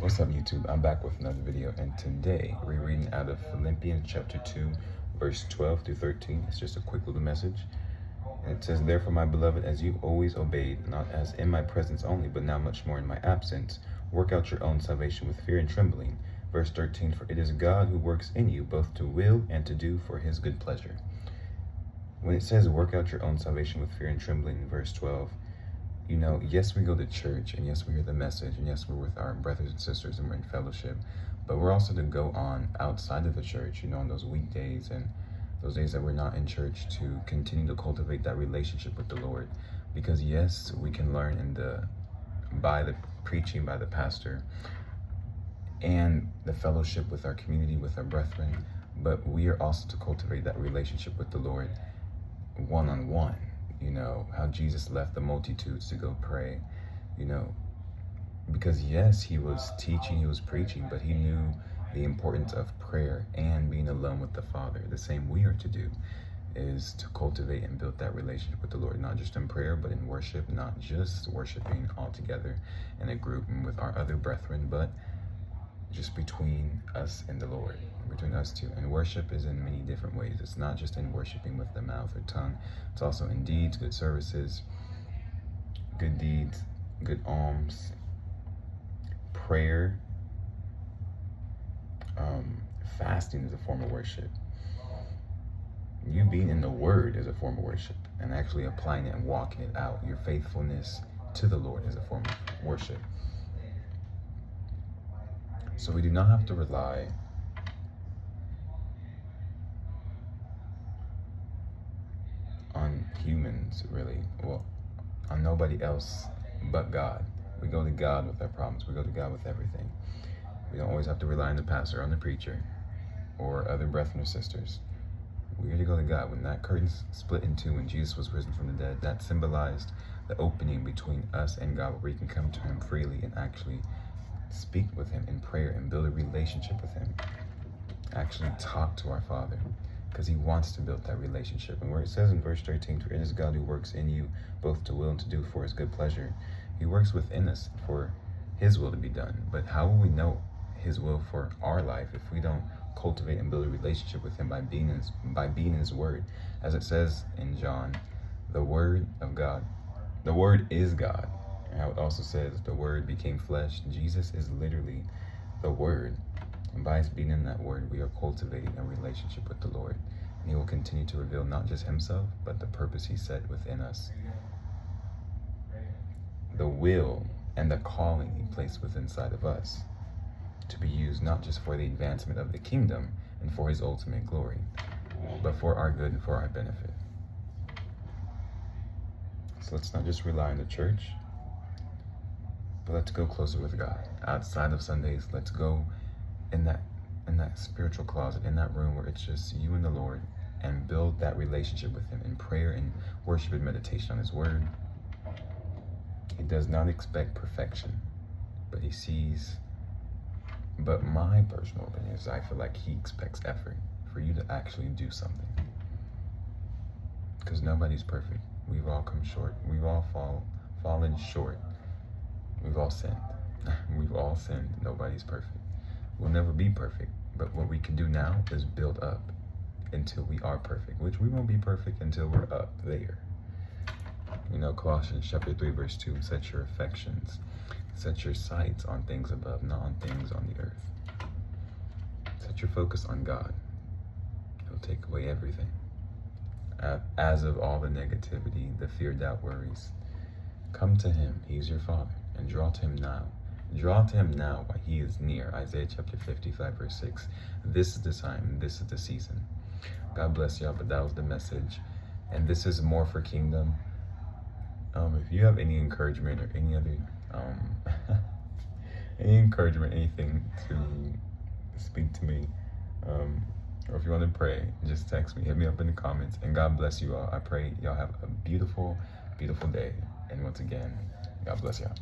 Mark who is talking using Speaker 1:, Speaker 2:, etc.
Speaker 1: What's up, YouTube? I'm back with another video, and today we're reading out of Philippians chapter 2, verse 12 through 13. It's just a quick little message. And it says, "Therefore, my beloved, as you always obeyed, not as in my presence only, but now much more in my absence, work out your own salvation with fear and trembling." Verse 13, "For it is God who works in you, both to will and to do for his good pleasure." When it says work out your own salvation with fear and trembling in verse 12, yes, we go to church, and yes, we hear the message, and yes, we're with our brothers and sisters, and we're in fellowship, but we're also to go on outside of the church, on those weekdays and those days that we're not in church, to continue to cultivate that relationship with the Lord. Because yes, we can learn by the preaching, by the pastor, and the fellowship with our community, with our brethren, but we are also to cultivate that relationship with the Lord one-on-one. How Jesus left the multitudes to go pray, because yes, he was teaching, he was preaching, but he knew the importance of prayer and being alone with the Father. The same we are to do is to cultivate and build that relationship with the Lord, not just in prayer, but in worship, not just worshiping all together in a group and with our other brethren, but just between us and the Lord, between us two. And worship is in many different ways. It's not just in worshiping with the mouth or tongue. It's also in deeds, good services, good deeds, good alms, prayer. Fasting is a form of worship. You being in the Word is a form of worship, and actually applying it and walking it out. Your faithfulness to the Lord is a form of worship. So we do not have to rely on humans, really. Well, on nobody else but God. We go to God with our problems. We go to God with everything. We don't always have to rely on the pastor, on the preacher, or other brethren or sisters. We are to go to God. When that curtain split in two, when Jesus was risen from the dead, that symbolized the opening between us and God, where we can come to him freely and actually speak with him in prayer and build a relationship with him. Actually talk to our Father, because he wants to build that relationship. And where it says in verse 13, "For it is God who works in you, both to will and to do for his good pleasure." He works within us for his will to be done. But how will we know his will for our life if we don't cultivate and build a relationship with him by being in his word? As it says in John, the word of God, the word is God. And how it also says the word became flesh. Jesus is literally the word. And by us being in that word, we are cultivating a relationship with the Lord. And he will continue to reveal not just himself, but the purpose he set within us. The will and the calling he placed within inside of us, to be used not just for the advancement of the kingdom and for his ultimate glory, but for our good and for our benefit. So let's not just rely on the church, but let's go closer with God. Outside of Sundays, let's go in that spiritual closet, in that room where it's just you and the Lord, and build that relationship with him in prayer and worship and meditation on his word. He does not expect perfection, but my personal opinion is I feel like he expects effort for you to actually do something. Because nobody's perfect. We've all come short. We've all fallen short. We've all sinned. We've all sinned. Nobody's perfect. We'll never be perfect. But what we can do now is build up until we are perfect, which we won't be perfect until we're up there. Colossians chapter 3, verse 2, "Set your affections, set your sights on things above, not on things on the earth." Set your focus on God. He'll take away everything. As of all the negativity, the fear, doubt, worries, come to him. He's your Father, and draw to him now. Draw to him now while he is near. Isaiah chapter 55, verse 6. This is the time, this is the season. God bless y'all, but that was the message. And this is more for kingdom. If you have any encouragement or any other anything to speak to me, or if you want to pray, just text me, hit me up in the comments. And God bless you all. I pray y'all have a beautiful, beautiful day. And once again, God bless y'all.